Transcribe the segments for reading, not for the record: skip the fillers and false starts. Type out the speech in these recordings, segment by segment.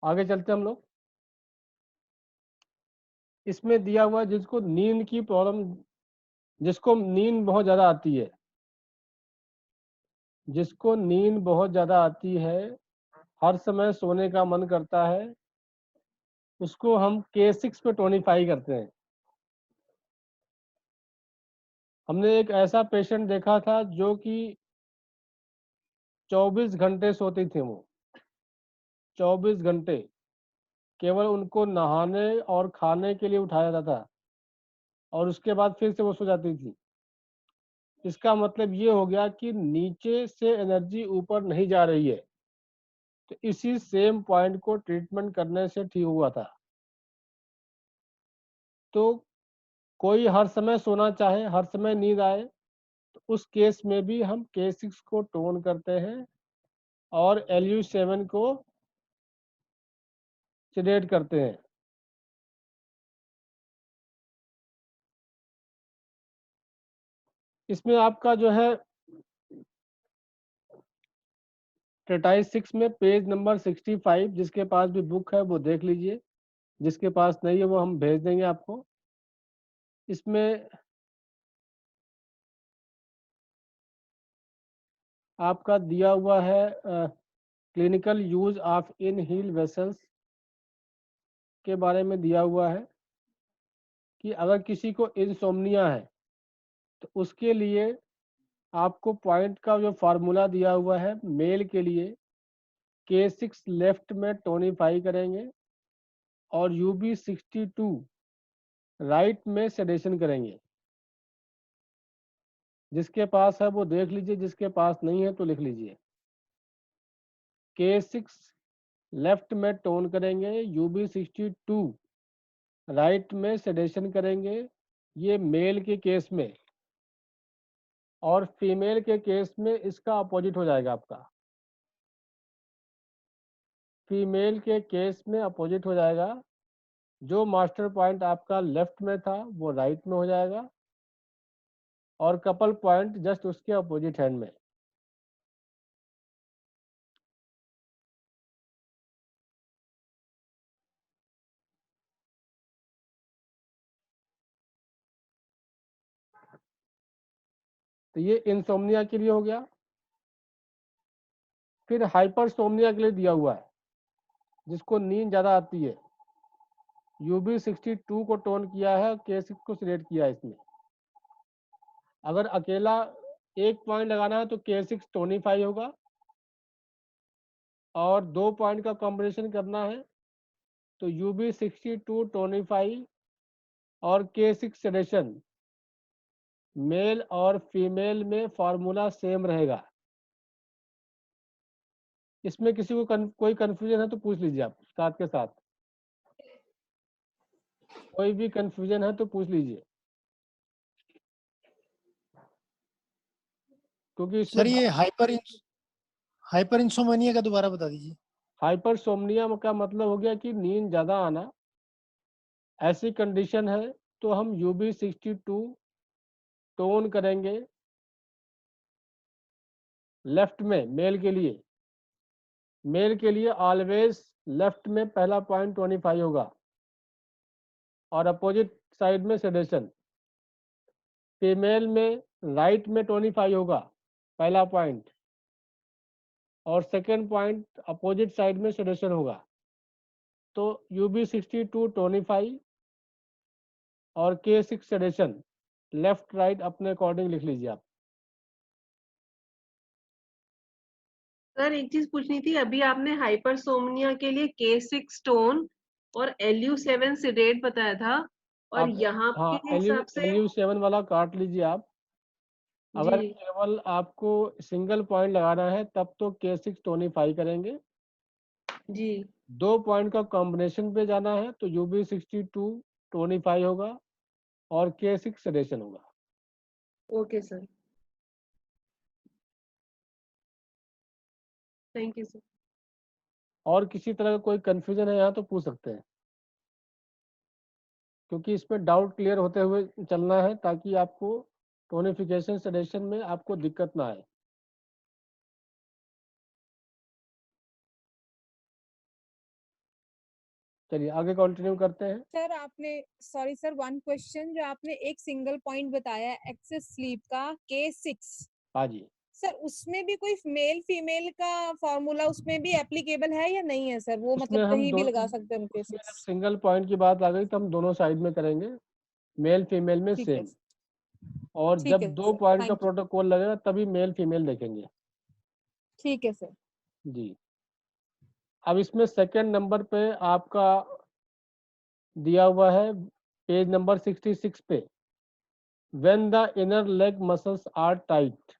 आगे चलते हम लोग। इसमें दिया हुआ जिसको नींद की प्रॉब्लम, जिसको नींद बहुत ज़्यादा आती है, जिसको नींद बहुत ज़्यादा आती है, हर समय सोने का मन करता है, उसको हम K6 पे टोनिफाई करते हैं। हमने एक ऐसा पेशेंट देखा था जो कि 24 घंटे सोती थी वो, 24 घंटे केवल उनको नहाने और खाने के लिए उठाया जाता था और उसके बाद फिर से वो सो जाती थी। इसका मतलब ये हो गया कि नीचे से एनर्जी ऊपर नहीं जा रही है। तो इसी सेम पॉइंट को ट्रीटमेंट करने से ठीक हुआ था। तो कोई हर समय सोना चाहे, हर समय नींद आए, तो उस केस में भी हम K6 को टोन करते हैं और LU7 को सिलेक्ट करते हैं। इसमें आपका जो है ट्रेटाइज 6 में पेज नंबर 65, जिसके पास भी बुक है वो देख लीजिए, जिसके पास नहीं है वो हम भेज देंगे आपको। इसमें आपका दिया हुआ है clinical use of in heel vessels के बारे में दिया हुआ है कि अगर किसी को इंसोम्निया है तो उसके लिए आपको पॉइंट का जो फार्मूला दिया हुआ है, मेल के लिए K6 लेफ्ट में टोनिफाई करेंगे और UB62 राइट में सेडेशन करेंगे। जिसके पास है वो देख लीजिए, जिसके पास नहीं है तो लिख लीजिए। K6 लेफ्ट में टोन करेंगे, UB62 राइट में सेडेशन करेंगे, ये मेल के केस में। और फीमेल के केस में इसका अपोजिट हो जाएगा आपका। फीमेल के केस में अपोजिट हो जाएगा, जो मास्टर पॉइंट आपका लेफ्ट में था वो राइट में हो जाएगा और कपल पॉइंट जस्ट उसके अपोजिट हैंड में। तो ये इंसोम्निया के लिए हो गया। फिर हाइपरसोम्निया के लिए दिया हुआ है, जिसको नींद ज़्यादा आती है। UB62 को टोन किया है, K6 को सिलेक्ट किया है इसमें। अगर अकेला एक पॉइंट लगाना है तो K6 टोनिफाई होगा, और 2 पॉइंट का कॉम्बिनेशन करना है तो UB62 टोनिफाई और K6 सेडेशन। मेल और फीमेल में फॉर्मूला सेम रहेगा। इसमें किसी को कोई कंफ्यूजन है तो पूछ लीजिए आप साथ के साथ। कोई भी कंफ्यूजन है तो पूछ लीजिए, क्योंकि इसमें सर ये हाइपर इंसोमेनिया का दोबारा बता दीजिए। हाइपरसोम्निया का मतलब हो गया कि नींद ज़्यादा आना। ऐसी कंडीशन है तो हम UB62 टोन करेंगे लेफ्ट में। मेल के लिए ऑलवेज लेफ्ट में पहला पॉइंट 25 होगा और अपोजिट साइड में सेडेशन। फीमेल में राइट में 25 होगा पहला पॉइंट, और सेकेंड पॉइंट अपोजिट साइड में सेडेशन होगा। तो UB62 टोनिफाई और K6 सेडेशन, लेफ्ट राइट अपने अकॉर्डिंग लिख लीजिए आप। सर एक चीज पूछनी थी, अभी आपने हाइपरसोमनिया के लिए K6 टोन और LU7 सिडेट बताया था, और आप यहाँ हाँ, के हिसाब से LU7 वाला काट लीजिए आप। जी अगर केवल आपको सिंगल पॉइंट लगाना है तब तो K6 टोनिफाई करेंगे। जी 2 पॉइंट का कॉम्बिनेशन पे जाना है तो UB62 टोनिफाई होगा और K6 सेडेशन होगा। Okay sir, thank you sir. और किसी तरह का कोई कंफ्यूजन है यहाँ तो पूछ सकते हैं, क्योंकि इसमें डाउट क्लियर होते हुए चलना है ताकि आपको टोनिफिकेशन सेडेशन में आपको दिक्कत ना आए। चलिए आगे कंटिन्यू करते हैं। सर आपने सॉरी सर वन क्वेश्चन, जो आपने एक सिंगल पॉइंट बताया एक्सेस स्लीप का K6, हाँ जी, सर उसमें भी कोई मेल फीमेल का फॉर्मूला उसमें भी एप्लीकेबल है या नहीं है सर? वो उसमें मतलब हम कहीं भी दोनों लगा सकते हैं हम उसमें जब K6? सिंगल पॉइंट की बात आ गई तो हम दोनों साइड में करेंगे, मेल फीमेल में ठीक है सेम। और ठीक जब है 2 सर, पॉइंट का थैंक यू। प्रोटोकॉल लगेगा तभी मेल फीमेल देखेंगे। ठीक है सर। जी, अब इसमें सेकंड नंबर पे आपका दिया हुआ है पेज नंबर 66 पे, when the inner leg muscles are tight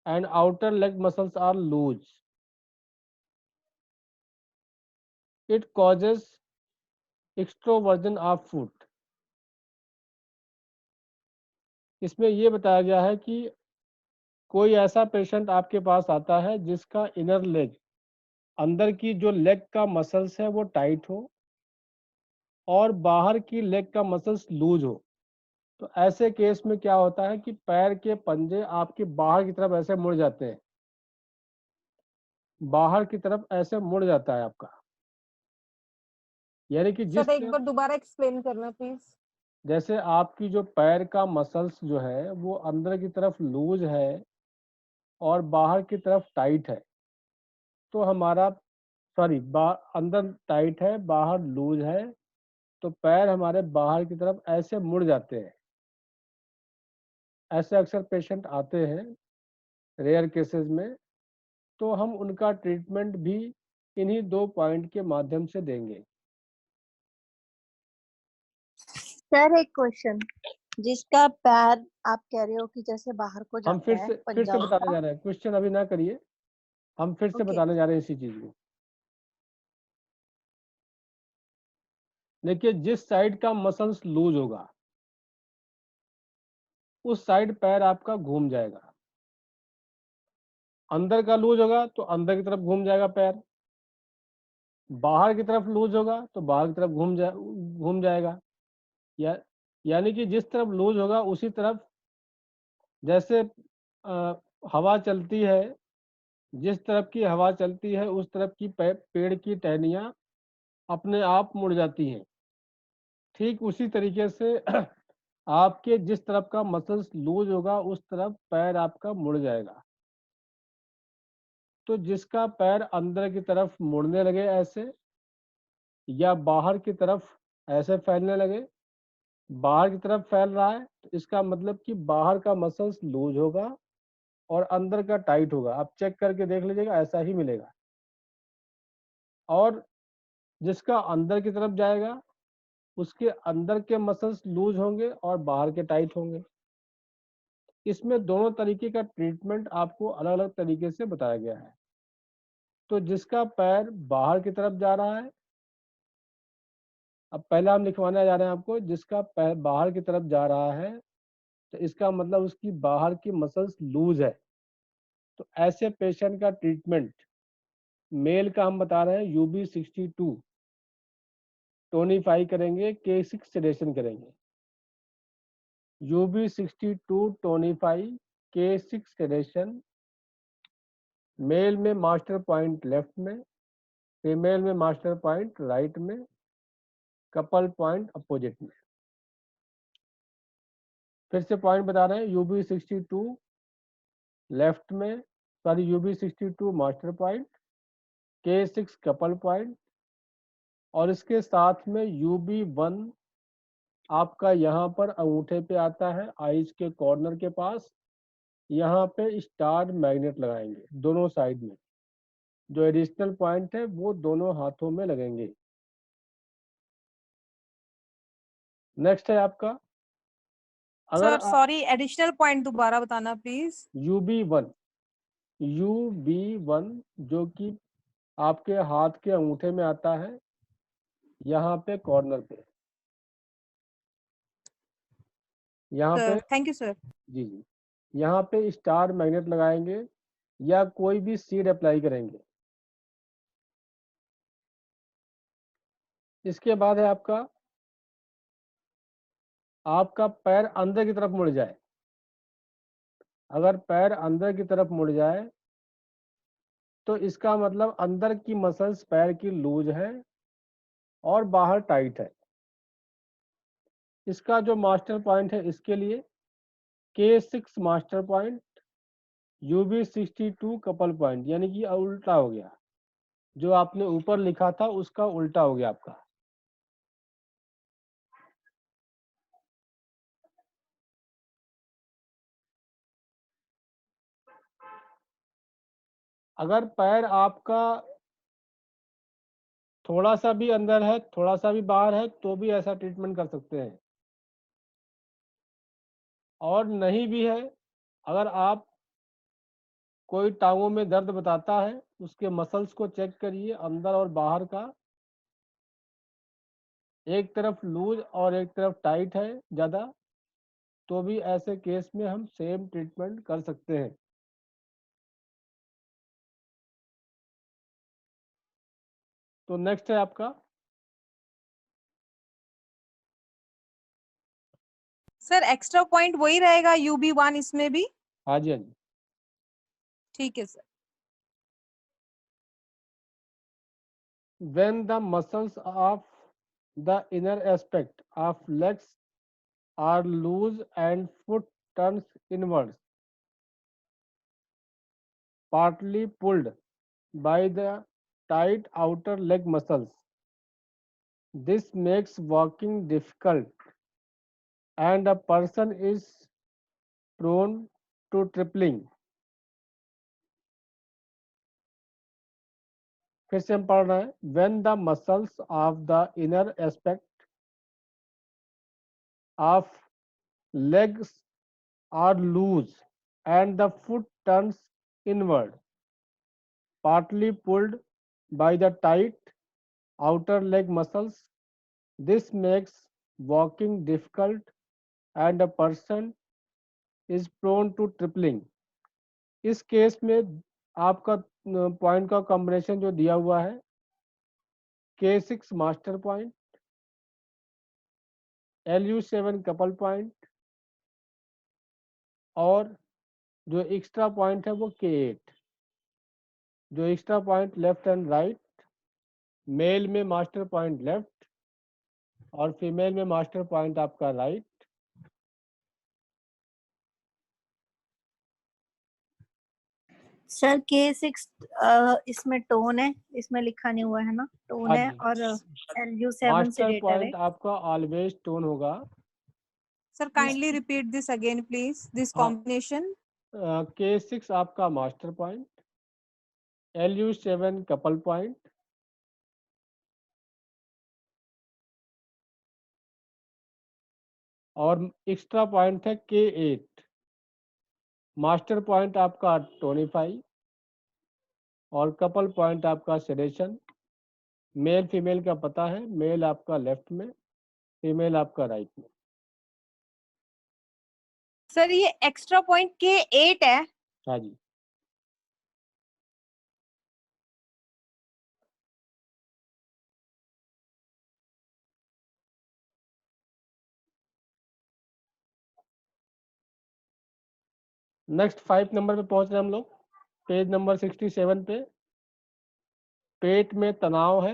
and outer leg muscles are loose, it causes extroversion of foot. इसमें ये बताया गया है कि कोई ऐसा पेशेंट आपके पास आता है जिसका इनर लेग, अंदर की जो लेग का मसल्स है वो टाइट हो और बाहर की लेग का मसल्स लूज हो। तो ऐसे केस में क्या होता है कि पैर के पंजे आपके बाहर की तरफ ऐसे मुड़ जाते हैं, बाहर की तरफ ऐसे मुड़ जाता है आपका, यानी कि जिस सर एक तरफ, बार दोबारा एक्सप्लेन करना प्लीज। जैसे आपकी जो पैर का मसल्स जो है वो अंदर की तरफ लूज है और बाहर की तरफ टाइट है, तो हमारा सॉरी अंदर टाइट है बाहर लूज है, तो पैर हमारे बाहर की तरफ ऐसे मुड़ जाते हैं। ऐसे अक्सर पेशेंट आते हैं रेयर केसेस में, तो हम उनका ट्रीटमेंट भी इन्हीं 2 पॉइंट के माध्यम से देंगे। सर एक क्वेश्चन, जिसका पैर आप कह रहे हो कि जैसे बाहर को हम जाता है फिर से पंजा बताने उसका। जा रहे हैं, क्वेश्चन अभी ना करिए, हम फिर से ओके बताने जा रहे हैं इसी चीज को। देखिए जिस साइड का मसल्स लूज होगा उस साइड पैर आपका घूम जाएगा, अंदर का लूज होगा तो अंदर की तरफ घूम जाएगा पैर, बाहर की तरफ लूज होगा तो बाहर की तरफ घूम जाएगा। या यानी कि जिस तरफ लूज होगा उसी तरफ, जैसे हवा चलती है, जिस तरफ की हवा चलती है उस तरफ की पेड़ की टहनियाँ अपने आप मुड़ जाती हैं, ठीक उसी तरीके से आपके जिस तरफ का मसल्स लूज होगा उस तरफ पैर आपका मुड़ जाएगा। तो जिसका पैर अंदर की तरफ मुड़ने लगे ऐसे, या बाहर की तरफ ऐसे फैलने लगे, बाहर की तरफ फैल रहा है तो इसका मतलब कि बाहर का मसल्स लूज होगा और अंदर का टाइट होगा। आप चेक करके देख लीजिएगा, ऐसा ही मिलेगा। और जिसका अंदर की तरफ जाएगा उसके अंदर के मसल्स लूज होंगे और बाहर के टाइट होंगे। इसमें दोनों तरीके का ट्रीटमेंट आपको अलग अलग तरीके से बताया गया है। तो जिसका पैर बाहर की तरफ जा रहा है, अब पहला हम लिखवाने जा रहे हैं आपको, जिसका पैर बाहर की तरफ जा रहा है तो इसका मतलब उसकी बाहर की मसल्स लूज है। तो ऐसे पेशेंट का ट्रीटमेंट, मेल का हम बता रहे हैं UB62 टोनीफाई करेंगे, K6 सेडेशन करेंगे। UB62 टोनीफाई, K6 सेडेशन, मेल में मास्टर पॉइंट लेफ्ट में, फीमेल में मास्टर पॉइंट राइट में, कपल पॉइंट अपोजिट में। फिर से पॉइंट बता रहे हैं, UB62 लेफ्ट में, sorry UB62 master point, K6 couple point, और इसके साथ में UB1 आपका यहाँ पर अंगूठे पे आता है, आईज के कॉर्नर के पास, यहाँ पे स्टार मैग्नेट लगाएंगे दोनों साइड में। जो एडिशनल पॉइंट है वो दोनों हाथों में लगेंगे। नेक्स्ट है आपका, अगर सर सॉरी एडिशनल पॉइंट दोबारा बताना प्लीज। UB1 जो कि आपके हाथ के अंगूठे में आता है, यहाँ पे कॉर्नर पे, यहाँ पे, थैंक यू सर। जी जी, यहाँ पे स्टार मैग्नेट लगाएंगे या कोई भी सीड अप्लाई करेंगे। इसके बाद है आपका पैर अंदर की तरफ मुड़ जाए। अगर पैर अंदर की तरफ मुड़ जाए तो इसका मतलब अंदर की मसल्स पैर की लूज है और बाहर टाइट है। इसका जो मास्टर पॉइंट है इसके लिए K6 master point, UB62 couple point, यानी कि उल्टा हो गया, जो आपने ऊपर लिखा था उसका उल्टा हो गया आपका। अगर पैर आपका थोड़ा सा भी अंदर है, थोड़ा सा भी बाहर है, तो भी ऐसा ट्रीटमेंट कर सकते हैं। और नहीं भी है, अगर आप कोई टांगों में दर्द बताता है, उसके मसल्स को चेक करिए, अंदर और बाहर का, एक तरफ लूज और एक तरफ टाइट है ज़्यादा, तो भी ऐसे केस में हम सेम ट्रीटमेंट कर सकते हैं। तो नेक्स्ट है आपका, सर एक्स्ट्रा पॉइंट वही रहेगा UB1 इसमें भी? हाँ जी हाँ जी। ठीक है sir. When the muscles of the inner aspect of legs are loose and foot turns inwards, partly pulled by the tight outer leg muscles, this makes walking difficult and a person is prone to tripling. फिर से हम पढ़ रहे हैं, when the muscles of the inner aspect of legs are loose and the foot turns inward, partly pulled by the tight outer leg muscles. This makes walking difficult and a person is prone to tripling. इस case में आपका point का combination जो दिया हुआ है, K6 master point, LU7 couple point, और जो एक्स्ट्रा पॉइंट है वो K8। जो extra point left and right, male में मास्टर पॉइंट लेफ्ट और फीमेल में मास्टर पॉइंट आपका राइट। सर K6 इसमें टोन है, इसमें लिखा नहीं हुआ है ना, टोन हाँ है, जी। और LU7 मास्टर सेडेटर है। पॉइंट आपका ऑलवेज टोन होगा। Sir kindly repeat this again please, this हाँ। कॉम्बिनेशन। K6 आपका master point, LU7 couple point, और एक्स्ट्रा पॉइंट है K8। मास्टर पॉइंट आपका टोनिफाई और कपल पॉइंट आपका सेडेशन। मेल फीमेल का पता है, मेल आपका लेफ्ट में, फीमेल आपका राइट में। सर ये एक्स्ट्रा पॉइंट K8 है? हाँ जी। नेक्स्ट 5 नंबर पे पहुंच रहे हैं हम लोग, पेज नंबर 67 पे। पेट में तनाव है,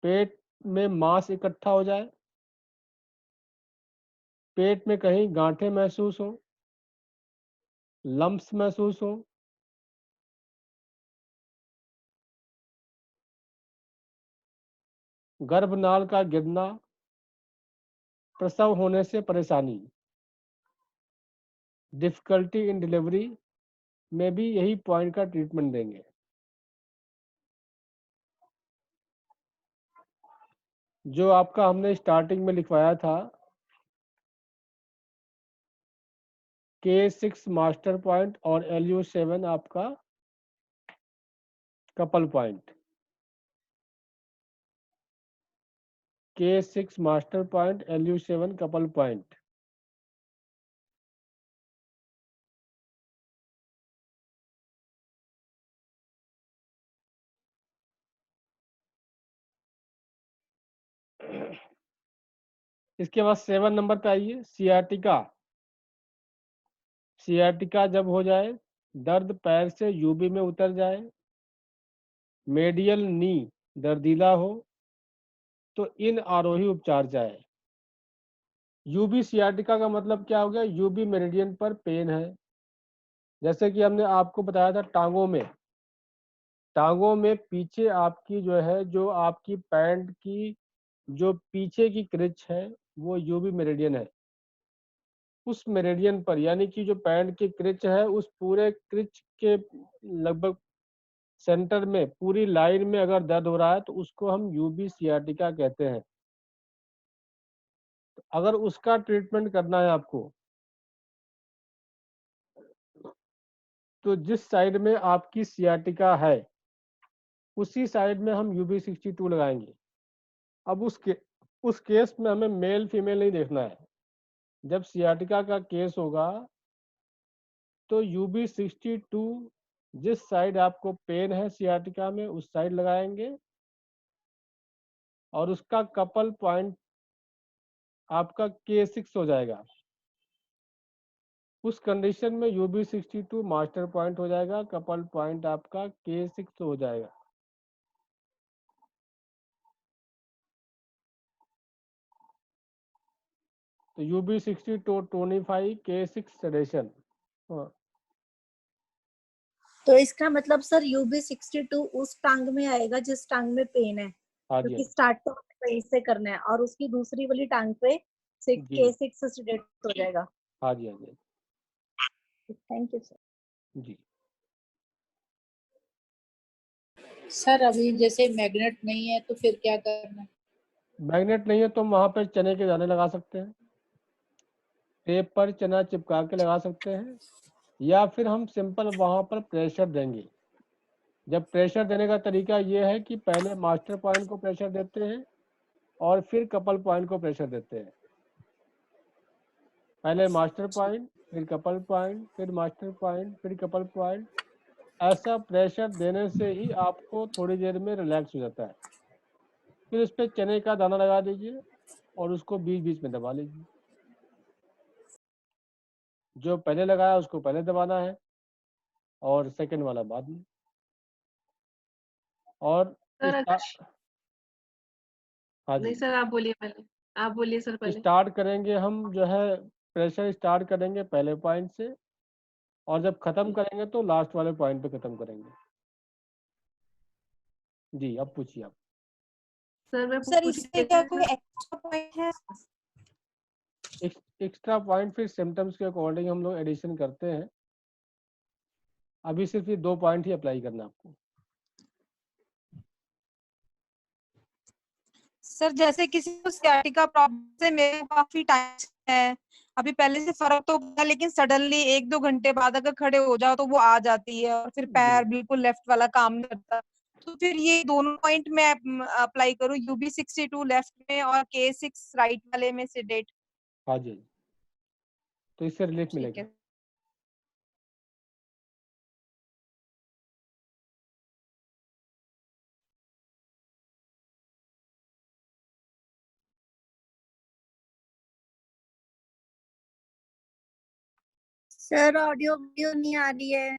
पेट में मांस इकट्ठा हो जाए, पेट में कहीं गांठें महसूस हो, लम्प्स महसूस हो, गर्भनाल का गिरना, प्रसव होने से परेशानी, डिफिकल्टी इन डिलीवरी में भी यही पॉइंट का ट्रीटमेंट देंगे। जो आपका हमने स्टार्टिंग में लिखवाया था, K6 मास्टर पॉइंट और LU7 आपका couple point. K6 master point, LU7 couple point. इसके बाद 7 नंबर पे आइए, सियाटिका। सियाटिका जब हो जाए, दर्द पैर से यूबी में उतर जाए, मेडियल नी दर्दीला हो, तो इन आरोही उपचार चाहे। यूबी सियाटिका का मतलब क्या हो गया, यूबी मेरिडियन पर पेन है। जैसे कि हमने आपको बताया था टांगों में पीछे आपकी जो है, जो आपकी पैंट की जो पीछे की क्रिच है वो यूबी मेरिडियन है। उस मेरिडियन पर, यानी कि जो पैंट की क्रिच है उस पूरे क्रिच के लगभग सेंटर में, पूरी लाइन में अगर दर्द हो रहा है तो उसको हम यूबी सियाटिका कहते हैं। तो अगर उसका ट्रीटमेंट करना है आपको, तो जिस साइड में आपकी सियाटिका है उसी साइड में हम UB62 लगाएंगे। अब उस केस में हमें मेल फीमेल नहीं देखना है। जब सियाटिका का केस होगा तो UB62 जिस साइड आपको पेन है सियाटिका में उस साइड लगाएंगे, और उसका कपल पॉइंट आपका K6 हो जाएगा। उस कंडीशन में UB62 मास्टर पॉइंट हो जाएगा, कपल पॉइंट आपका K6 हो जाएगा। तो UB60 टोनिफाई K6 सेडेशन। तो इसका मतलब सर UB62 उस टांग में आएगा जिस टांग में पेन है, हाँ जी, क्योंकि स्टार्ट तो वहीं से करना है, और उसकी दूसरी वाली टांग पे जी K6 से सेडेट हो जाएगा। हाँ जी, हाँ जी थैंक यू सर। जी। सर अभी जैसे मैग्नेट नहीं है तो फिर क्या करना है? मैग्नेट नहीं है तो हम वहाँ पर चने के दाने लगा सकते हैं, टेप पर चना चिपका के लगा सकते हैं, या फिर हम सिंपल वहाँ पर प्रेशर देंगे। जब प्रेशर देने का तरीका ये है कि पहले मास्टर पॉइंट को प्रेशर देते हैं और फिर कपल पॉइंट को प्रेशर देते हैं। पहले मास्टर पॉइंट, फिर कपल पॉइंट, फिर मास्टर पॉइंट, फिर कपल पॉइंट। ऐसा प्रेशर देने से ही आपको थोड़ी देर में रिलैक्स हो जाता है। फिर उस पर चने का दाना लगा दीजिए और उसको बीच बीच में दबा लीजिए। जो पहले लगाया उसको पहले दबाना है और सेकंड वाला बाद में। और सर हाँ नहीं जी, सर, आप बोलिए पहले, आप बोलिए सर पहले। स्टार्ट करेंगे हम जो है, प्रेशर स्टार्ट करेंगे पहले पॉइंट से, और जब खत्म करेंगे तो लास्ट वाले पॉइंट पे खत्म करेंगे। जी, अब पूछिए आप। सर मैं सर पूछ इससे रही क्या थी कोई सर, एक्स्ट्रा पॉइंट है? एक्स्ट्रा पॉइंट फिर सिम्टम्स के अकॉर्डिंग हम लोग एडिशन करते हैं। अभी सिर्फ ये 2 पॉइंट ही अप्लाई करना है आपको। सर जैसे किसी को सियाटिका प्रॉब्लम से मेरे को काफी टाइम है, अभी पहले से फर्क तो पड़ा, लेकिन सडनली 1-2 घंटे बाद अगर खड़े हो जाओ तो वो आ जाती है, और फिर पैर बिल्कुल लेफ्ट वाला काम नहीं करता। तो फिर ये दोनों पॉइंट में अप्लाई करूँ, UB62 लेफ्ट में और K6 राइट वाले में सेडेट? हाँ जी, तो इससे रिलीफ ठीक मिलेगा। है। सर ऑडियो वीडियो नहीं आ रही है।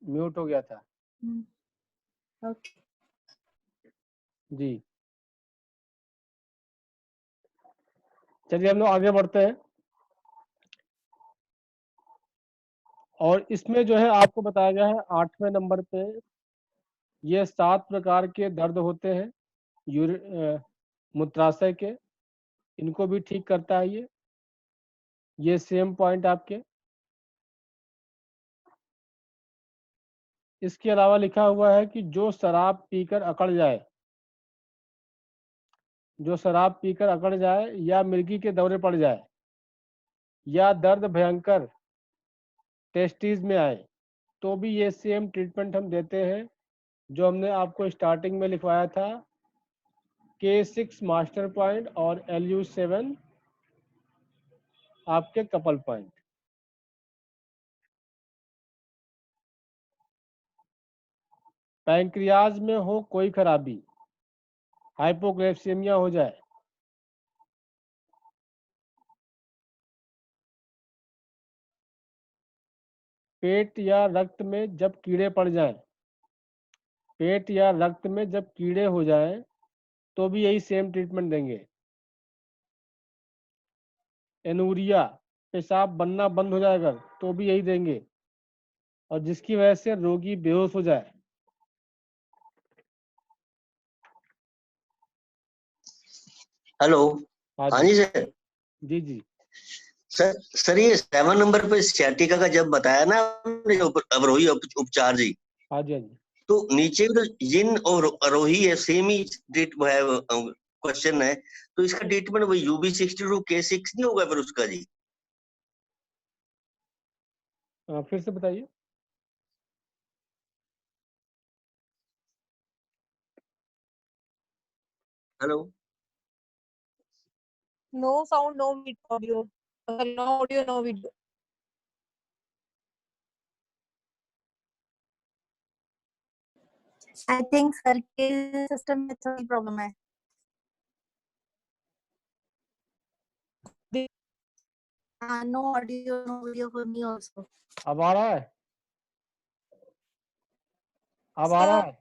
म्यूट हो गया था। ओके। जी, चलिए हम लोग आगे बढ़ते हैं। और इसमें जो है आपको बताया गया है 8वें नंबर पे, ये 7 प्रकार के दर्द होते हैं मूत्राशय के, इनको भी ठीक करता है ये सेम पॉइंट आपके। इसके अलावा लिखा हुआ है कि जो शराब पीकर अकड़ जाए, या मिर्गी के दौरे पड़ जाए, या दर्द भयंकर टेस्टीज में आए, तो भी ये सेम ट्रीटमेंट हम देते हैं जो हमने आपको स्टार्टिंग में लिखवाया था। K6 मास्टर पॉइंट और LU7 आपके कपल पॉइंट। पैंक्रियाज में हो कोई खराबी, हाइपोग्लाइसेमिया हो जाए, पेट या रक्त में जब कीड़े पड़ जाएं, पेट या रक्त में जब कीड़े हो जाएं तो भी यही सेम ट्रीटमेंट देंगे। एनूरिया, पेशाब बनना बंद हो जाएगा तो भी यही देंगे, और जिसकी वजह से रोगी बेहोश हो जाए। हेलो। हाँ हाँ जी जी सर। जी जी सर ये 7 नंबर पे sciatica का जब बताया ना हमने, जो अवरोही उपचार जी, हाँ जी हाँ जी। तो नीचे भी तो जिन और अवरोही है, सेम ही क्वेश्चन है, तो इसका ट्रीटमेंट वही UB62 K6 नहीं होगा फिर उसका जी? फिर से बताइए। Hello. No sound no audio, no audio no video. I think sir के सिस्टम में थोड़ी प्रॉब्लम है। हाँ, no audio no video for me also. अब आ रहा है? अब आ रहा है?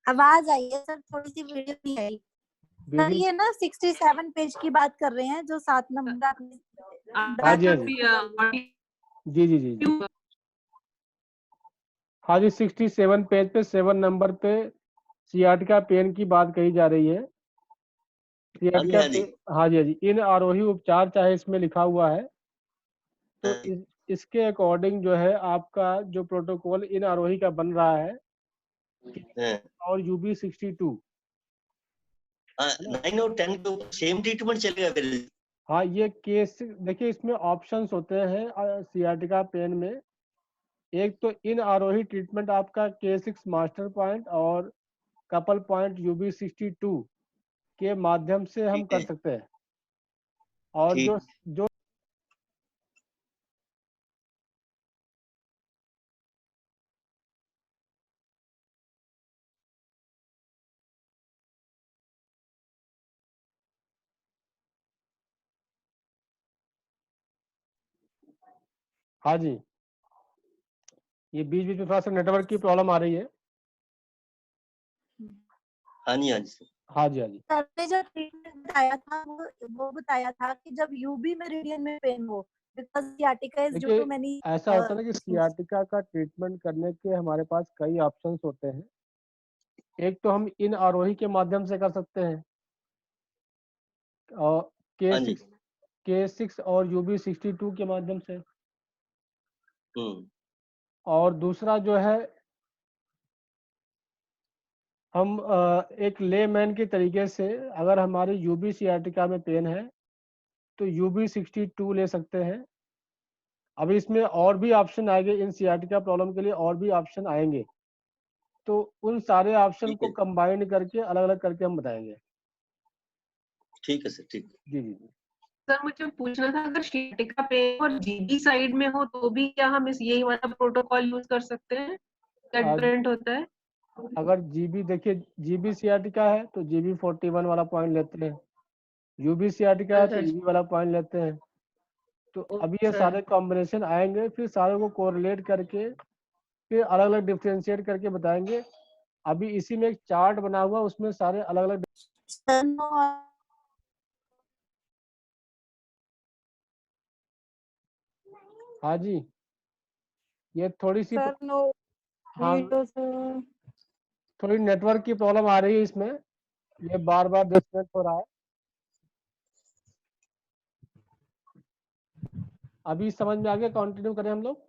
आवाज आई है सर, थोड़ी सी वीडियो नहीं आई। Sir video? ये ना 67 पेज की बात कर रहे हैं जो 7 नंबर आपने हाँ जी हाँ जी जी जी जी जी। हाँ जी, 67 पेज पे 7 नंबर पे सियाटिका पेन की बात कही जा रही है। सियाटिका हाँ जी। पेन, हाँ जी हाँ जी। इन आरोही उपचार चाहे इसमें लिखा हुआ है, तो इसके अकॉर्डिंग जो है आपका जो प्रोटोकॉल इन आरोही का बन रहा है, और UB62 9 और 10 के ऊपर सेम ट्रीटमेंट चलेगा फिर? हाँ, ये केस देखिए, इसमें ऑप्शंस होते हैं सियाटिका पेन में। एक तो इन आरोही ट्रीटमेंट आपका K6 मास्टर पॉइंट और कपल पॉइंट UB62 के माध्यम से हम कर सकते हैं, और जो जो हाँ जी, ये बीच बीच में थोड़ा सा नेटवर्क की प्रॉब्लम आ रही है। हाँ जी हाँ जी। हाँ जी हाँ जी। सर ने जो ट्रीटमेंट बताया था वो बताया था कि जब यूबी मेरिडियन में पेन हो, बिकॉज़ सियाटिका इज ड्यू देखिए, टू मेनी ऐसा होता है ना कि सियाटिका का ट्रीटमेंट करने के हमारे पास कई ऑप्शंस होते हैं। एक तो हम इन आरोही के माध्यम से कर सकते हैं, और K6 और UB62 के माध्यम से। और दूसरा जो है, हम एक लेमैन के तरीके से, अगर हमारी UB सियाटिका में पेन है तो UB62 ले सकते हैं। अभी इसमें और भी ऑप्शन आएंगे, इन सियाटिका प्रॉब्लम के लिए और भी ऑप्शन आएंगे, तो उन सारे ऑप्शन को कंबाइन करके अलग अलग करके हम बताएंगे। ठीक है सर, ठीक। जी जी जी। सर मुझे पूछना था, अगर सियाटिका पेन और जीबी साइड में हो तो भी क्या हम इस यही वाला प्रोटोकॉल यूज कर सकते हैं? क्या डिफरेंट होता है? अगर जीबी, देखिए जीबी सियाटिका है तो GB41 वाला पॉइंट लेते हैं, UB सियाटिका है तो UB वाला पॉइंट लेते हैं। तो अभी ये सारे कॉम्बिनेशन आएंगे, फिर सारे को कोरिलेट करके फिर अलग अलग डिफ्रेंशिएट करके बताएंगे। अभी इसी में एक चार्ट बना हुआ, उसमें सारे अलग अलग। हाँ जी, ये थोड़ी सी सर नो हाँ, वीडियो थोड़ी नेटवर्क की प्रॉब्लम आ रही है इसमें, ये बार बार डिस्कनेक्ट हो रहा है। अभी समझ में आ गया? कंटिन्यू करें हम लोग?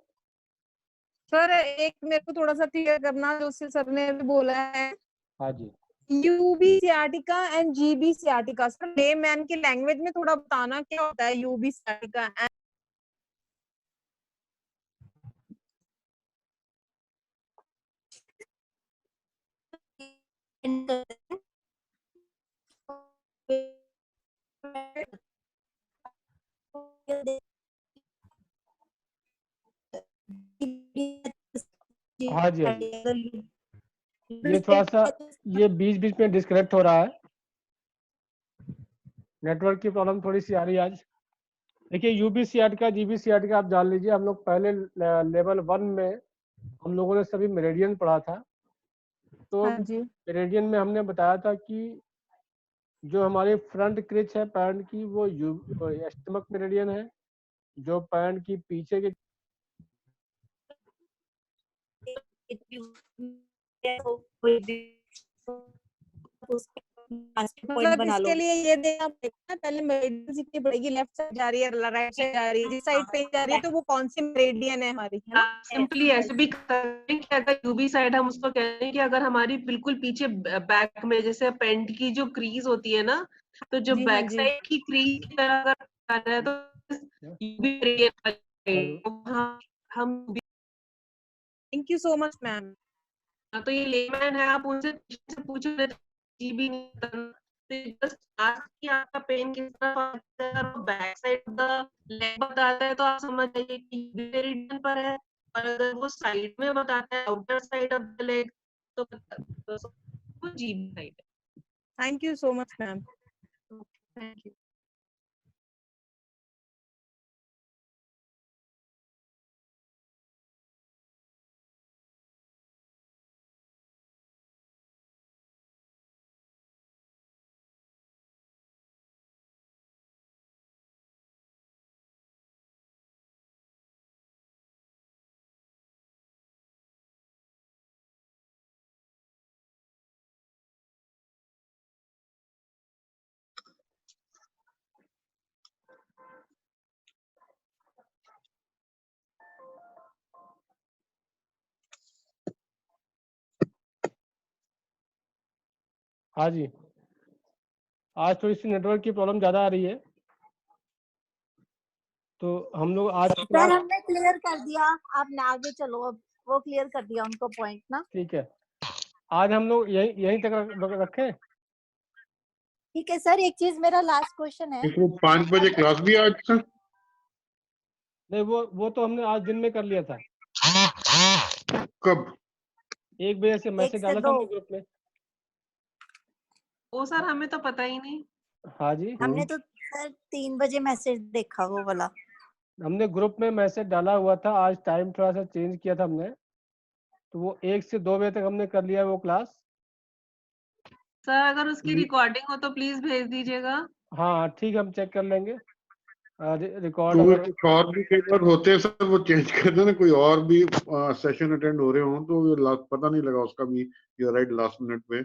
सर एक मेरे को थोड़ा सा क्लियर करना, जो सर ने अभी बोला है हाँ जी। UB sciatica and GB sciatica, sir layman की लैंग्वेज में थोड़ा बताना क्या होता है यूबी सियाटिका एंड हाँ जी हाँ जी, ये थोड़ा सा ये बीच बीच में डिस्कनेक्ट हो रहा है, नेटवर्क की प्रॉब्लम थोड़ी सी आ रही है आज। देखिए, UB सियाटिका GB सियाटिका आप जान लीजिए, हम लोग पहले लेवल 1 में हम लोगों ने सभी मेरिडियन पढ़ा था। तो हाँ जी मेरिडियन में हमने बताया था कि जो हमारी फ्रंट क्रिच है पैरेंट की वो एस्टमक मेरिडियन है, जो पैरेंट की पीछे के पॉइंट मतलब बना लो। इसके लिए ये देना पड़ेगा ना, पहले मेरिडियन कितनी बढ़ेगी, लेफ्ट साइड जा रही है राइट साइड जा रही है, जिस साइड पे जा रही है तो वो कौन सी मेरिडियन है हमारी, है ना? सिंपली ऐसे भी कर सकते हैं कि अगर यूबी साइड हम उसको कहते हैं कि अगर हमारी बिल्कुल पीछे बैक में जैसे पेंट की जो क्रीज होती है ना, तो जो जी हाँ बैक जी साइड की क्रीज की तरह अगर जाना है तो यूबी मेरिडियन हम thank you so much ma'am. तो ये लेमैन है, आप उनसे से पूछ रहे थे जी भी नहीं करना, तो जस्ट आस्क कि आपका पेन किस तरफ आता है, अगर वो बैक साइड द लेग बताता है तो आप समझ जाइए कि मेरिडियन पर है, और अगर वो साइड में बताता है outer side of the leg तो वो जी side thank you so much ma'am. है। Thank you. हाँ जी, आज थोड़ी सी नेटवर्क की प्रॉब्लम ज़्यादा आ रही है, तो हम लोग आज की सर क्लास हमने क्लियर कर दिया, आप ना आगे चलो, अब वो क्लियर कर दिया उनको पॉइंट ना। ठीक है, आज हम लोग यहीं तक रखें। ठीक है सर, एक चीज मेरा लास्ट क्वेश्चन है। इसको 5 बजे क्लास भी आज सर? नहीं, वो तो हमने आज दिन में कर लिया था। कब? 1 बजे से 1 मैसेज से डाला था 2 हमने ग्रुप में। वो सर हमें तो पता ही नहीं। हाँ जी, हमने तो सर 3 बजे मैसेज देखा वो वाला। हमने ग्रुप में मैसेज डाला हुआ था, आज टाइम थोड़ा सा चेंज किया था हमने, तो वो 1 से 2 बजे तक हमने कर लिया वो क्लास। सर अगर उसकी रिकॉर्डिंग हो तो प्लीज भेज दीजिएगा। हाँ ठीक है, हम चेक कर लेंगे रिकॉर्ड तो अगर। कुछ और भी कई बार होते हैं सर, वो चेंज कर देना, कोई और भी सेशन अटेंड हो रहे हो तो वो पता नहीं लगा उसका भी, यू राइट, लास्ट मिनट पे।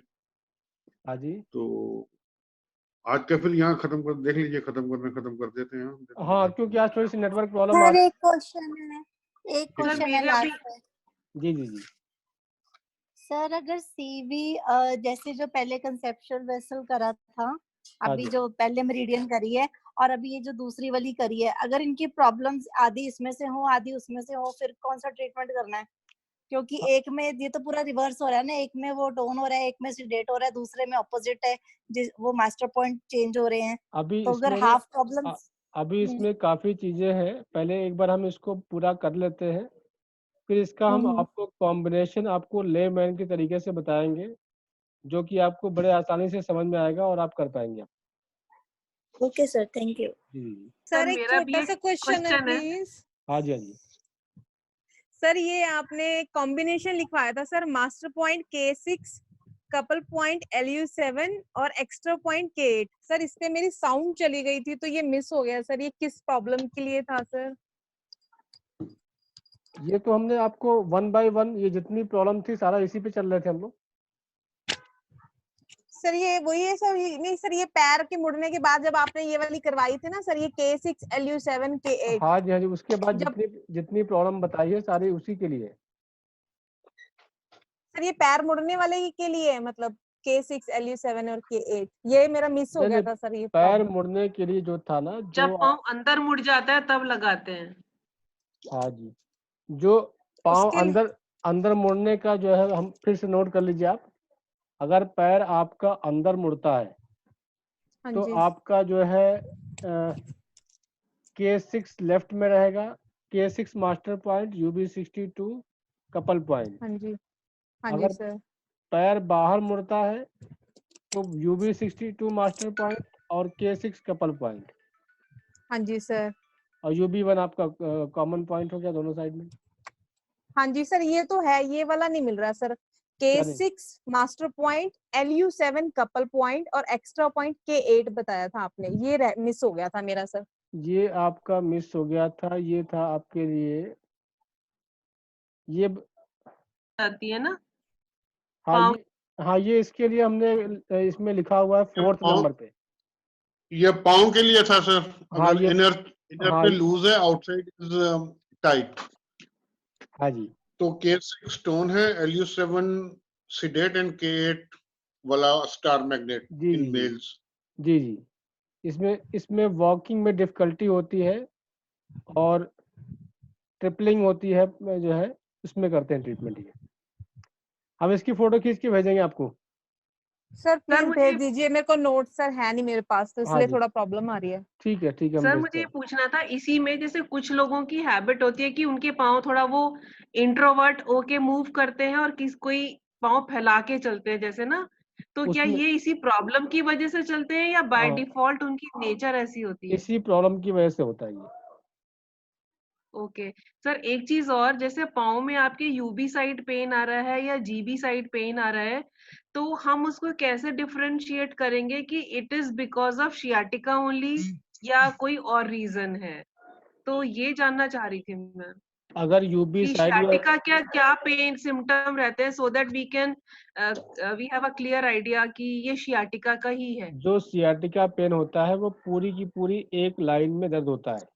हाँ जी, तो आज का फिर यहाँ खत्म कर देख लीजिए, खत्म कर देते हैं यहाँ। हाँ क्योंकि आज थोड़ी सी नेटवर्क प्रॉब्लम आ सर रही। एक क्वेश्चन है, एक सर क्वेश्चन है मेरा भी लास्ट में। जी जी जी, सर अगर सीवी जैसे जो पहले कंसेप्चुअल वेसल करा था, हाँ अभी जी। जो पहले मेरिडियन करी है, और अभी ये जो दूसरी वाली करी है, अगर इनकी प्रॉब्लम्स आधी इसमें से हो आधी उसमें से हो, फिर कौन सा ट्रीटमेंट करना है? क्योंकि एक में ये तो पूरा रिवर्स हो रहा है ना, एक में वो टोन हो रहा है, एक में सिडेट हो रहा है, दूसरे में ऑपोजिट है, वो मास्टर पॉइंट चेंज हो रहे हैं। अभी तो अगर इसमें हाफ प्रॉब्लम्स अभी इसमें काफी चीजें हैं, पहले एक बार हम इसको पूरा कर लेते हैं, फिर इसका हम आपको कॉम्बिनेशन आपको लेमैन के तरीके से बताएंगे, जो कि आपको बड़े आसानी से समझ में आएगा और आप कर पाएंगे। Okay sir, thank you. जी सर एक मेरा भी छोटा एक सा क्वेश्चन है क्वेश्चन है। प्लीज। हाँ जी, हाँ जी। सर ये आपने कॉम्बिनेशन लिखवाया था sir, master point K6, couple point LU7 और एक्स्ट्रा पॉइंट K8। सर इस पे मेरी साउंड चली गई थी तो ये मिस हो गया सर, ये किस प्रॉब्लम के लिए था सर? ये तो हमने आपको 1 बाय 1 ये जितनी प्रॉब्लम थी सारा इसी पे चल रहे थे हम लोग। सर ये वही है सर, नहीं सर ये पैर के मुड़ने के बाद जब आपने ये वाली करवाई थी ना सर, ये K6 LU7 K8, हाँ जी, हाँ जी, उसके बाद जब जितनी प्रॉब्लम बताई है सारी उसी के लिए। सर ये पैर मुड़ने वाले के लिए है, मतलब K6 LU7 और K8, ये मेरा मिस हो गया था सर ये पैर प्रॉब्लम। मुड़ने के लिए जो था ना, जब जो पाँव अंदर मुड़ जाता है तब लगाते हैं। हाँ जी, जो पाँव उसके लिए अंदर मुड़ने का जो है, हम फिर से नोट कर लीजिए आप, अगर पैर आपका अंदर मुड़ता है हाँ तो जी आपका जो है K6 लेफ्ट में रहेगा, K6 master point, UB62 couple point. हाँ जी हाँ जी अगर सर पैर बाहर मुड़ता है तो UB62 मास्टर पॉइंट और K6 कपल पॉइंट, हाँ जी सर और UB1 आपका कॉमन पॉइंट हो गया दोनों साइड में। हाँ जी सर, ये तो है, ये वाला नहीं मिल रहा sir, K6 master point, LU7 couple point और एक्स्ट्रा पॉइंट K8 बताया था आपने, ये मिस हो गया था मेरा सर। ये आपका मिस हो गया था, ये था आपके लिए ये आती है ना। हाँ ये इसके लिए हमने इसमें लिखा हुआ है 4th नंबर पे। ये पाँव के लिए था सर। हाँ, अगर ये इनर हाँ, पे लूज है, आउटसाइड इज टाइट। हाँ जी तो K6 स्टोन है, LU7 सीडेट एंड K8 वाला स्टार मैग्नेट जी इन जी मेल्स। जी जी। इसमें वॉकिंग में डिफिकल्टी होती है और ट्रिपलिंग होती है, जो है उसमें करते हैं ट्रीटमेंट। ये हम इसकी फोटो खींच के भेजेंगे आपको। सर प्लीज मुझे भेज दीजिए, मेरे को नोट सर है नहीं मेरे पास, तो हाँ इसलिए जी, थोड़ा प्रॉब्लम आ रही है। ठीक है हम सर भेजते मुझे ये हैं। पूछना था, इसी में जैसे कुछ लोगों की हैबिट होती है कि उनके पाँव थोड़ा वो इंट्रोवर्ट होके मूव करते हैं और कोई पाँव फैला के चलते हैं जैसे ना, तो क्या उसमें ये इसी प्रॉब्लम की वजह से चलते हैं या बाय हाँ, डिफॉल्ट उनकी नेचर ऐसी होती है? इसी प्रॉब्लम की वजह से होता है ये। ओके सर, एक चीज और, जैसे पाँव में आपके यूबी साइड पेन आ रहा है या जीबी साइड पेन आ रहा है, तो हम उसको कैसे डिफरेंशिएट करेंगे कि it is because of sciatica only या कोई और रीजन है? तो ये जानना चाह रही थी मैं अगर यूबी कि साइड या शियाटिका क्या क्या पेन सिम्टम रहते हैं, so that we can we have a clear idea कि ये शियाटिका का ही है। जो सियाटिका पेन होता है वो पूरी की पूरी एक लाइन में दर्द होता है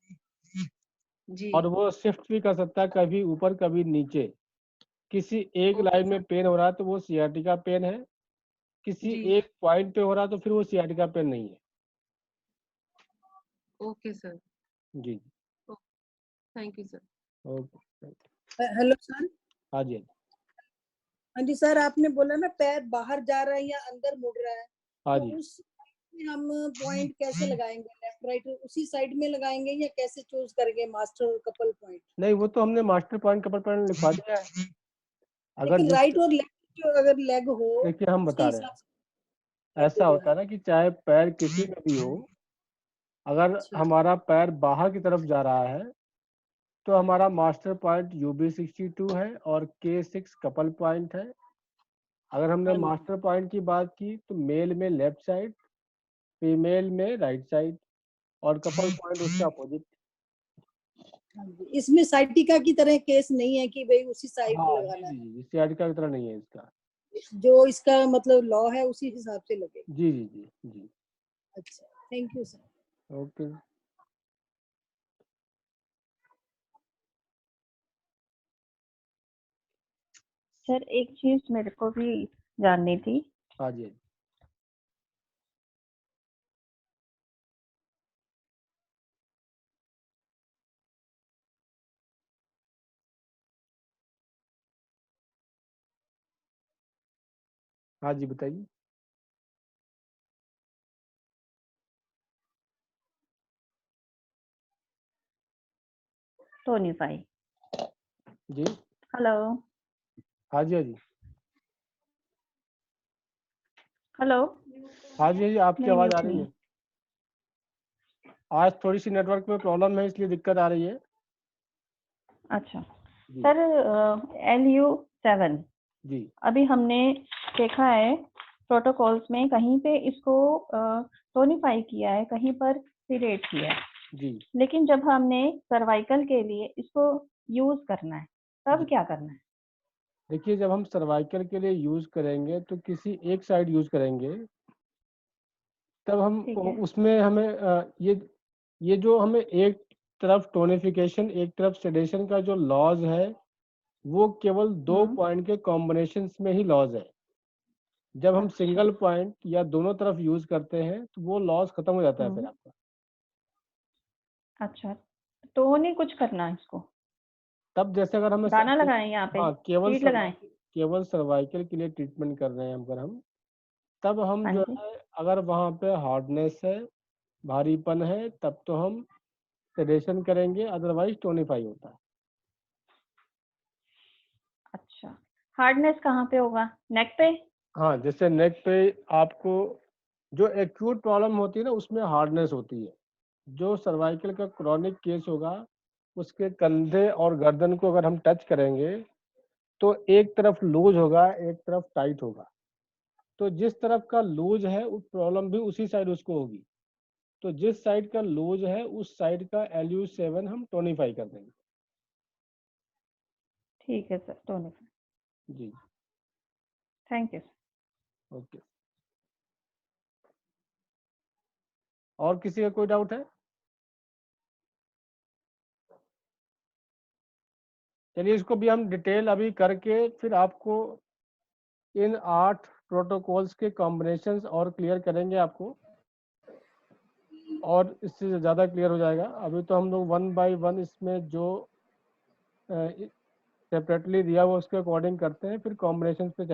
जी और वो शिफ्ट भी कर सकता है, कभी ऊपर कभी नीचे। किसी एक ओके लाइन में सर। पेन हो रहा है तो वो सियाटिका पेन है, किसी जी एक पॉइंट पे हो रहा है तो फिर वो सियाटिका पेन नहीं है। ओके सर, जी thank you sir. Okay. Hello sir. हाँ जी हाँ जी सर, आपने बोला ना पैर बाहर जा रहा है या अंदर मुड़ रहा है, हाँ तो जी। उस में हम पॉइंट कैसे लगाएंगे? लेफ्ट राइट उसी साइड में लगाएंगे या कैसे चूज करेंगे मास्टर और कपल पॉइंट? नहीं, वो तो हमने मास्टर पॉइंट कपल पॉइंट लिखवा दिया है। अगर लेकिन राइट और लेफ्ट जो अगर लेग हो देखिए हम उसके बता रहे हिसाब से हैं, ऐसा दीजिए। होता है ना कि चाहे पैर किसी में भी हो, अगर अच्छा हमारा पैर बाहर की तरफ जा रहा है तो हमारा मास्टर पॉइंट UB62 है और K6 कपल पॉइंट है। अगर हमने हाँ जी, मास्टर पॉइंट की बात की तो मेल में लेफ्ट साइड, फीमेल में राइट साइड और कपल पॉइंट उसके अपोजिट। हाँ जी। इसमें साइटिका की तरह केस नहीं है कि भाई उसी साइड हाँ लगाना है, जी सियाटिका की तरह नहीं है इसका। जो इसका मतलब लॉ है उसी हिसाब से लगे। जी अच्छा, thank you sir. Okay. Sir एक चीज मेरे को भी जाननी थी। हाँ जी हाँ जी बताइए। टोनीफाई। जी हेलो हाँ जी हेलो। हाँ जी आपकी नहीं आवाज़ आ म्यूट रही नहीं है। आज थोड़ी सी नेटवर्क में प्रॉब्लम है इसलिए दिक्कत आ रही है। अच्छा जी सर, LU7 जी अभी हमने देखा है प्रोटोकॉल्स में, कहीं पे इसको टोनीफाई किया है, कहीं पर सीडेट किया है, जी लेकिन जब हमने सर्वाइकल के लिए इसको यूज करना है तब जी क्या करना है? देखिए, जब हम सर्वाइकल के लिए यूज करेंगे तो किसी एक साइड यूज करेंगे, तब हम ठीक है। उसमें हमें ये जो हमें एक तरफ टोनिफिकेशन एक तरफ सेडेशन का जो लॉज है वो केवल 2 पॉइंट के कॉम्बिनेशन में ही लॉज है। जब हम अच्छा सिंगल पॉइंट या दोनों तरफ यूज करते हैं तो वो लॉज खत्म हो जाता है फिर आपका। अच्छा, तो नहीं कुछ करना है इसको? तब जैसे अगर हमें दाना लगाएं यहाँ पे, हाँ शीट लगाएं? केवल सर्वाइकल के लिए ट्रीटमेंट कर रहे हैं अगर हम, तब हम हाँ जो जी। है अगर वहाँ पे हार्डनेस है, भारीपन है, तब तो हम सेडेशन करेंगे, अदरवाइज टोनिफाई होता है। अच्छा, हार्डनेस कहाँ पे होगा? नेक पे? हाँ, जैसे नेक पे आपको जो एक्यूट प्रॉब्लम होती है ना उसमें हार्डनेस होती है। जो सर्वाइकल का क्रॉनिक केस होगा उसके कंधे और गर्दन को अगर हम टच करेंगे तो एक तरफ लूज होगा, एक तरफ टाइट होगा। तो जिस तरफ का लूज है उस प्रॉब्लम भी उसी साइड उसको होगी। तो जिस साइड का लूज है उस साइड का LU7 हम टोनिफाई कर देंगे। ठीक है सर, टोनिफाई। जी थैंक यू। ओके। और किसी का कोई डाउट है? चलिए इसको भी हम डिटेल अभी करके फिर आपको इन 8 प्रोटोकॉल्स के कॉम्बिनेशंस और क्लियर करेंगे आपको, और इससे ज़्यादा क्लियर हो जाएगा। अभी तो हम लोग 1 बाय 1 इसमें जो सेपरेटली दिया हुआ उसके अकॉर्डिंग करते हैं, फिर कॉम्बिनेशन पे